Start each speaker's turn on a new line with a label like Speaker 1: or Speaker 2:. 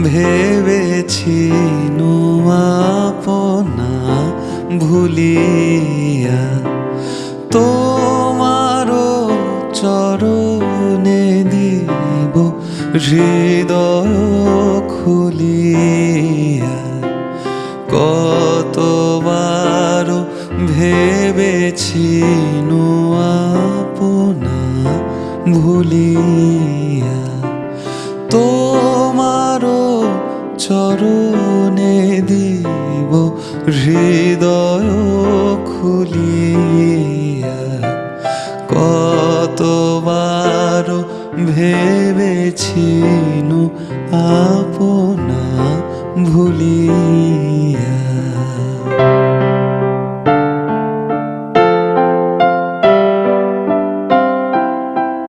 Speaker 1: ভেবেছি আপনা ভুলিয়া তোমারও চরণে দিব হৃদয় খুলিয়া। কতবার ভেবেছি আপনা ভুলিয়া তোমারও চরণে দিব হৃদয় খুলিয়া। কতবার ভেবেছি আপনা ভুলিয়া।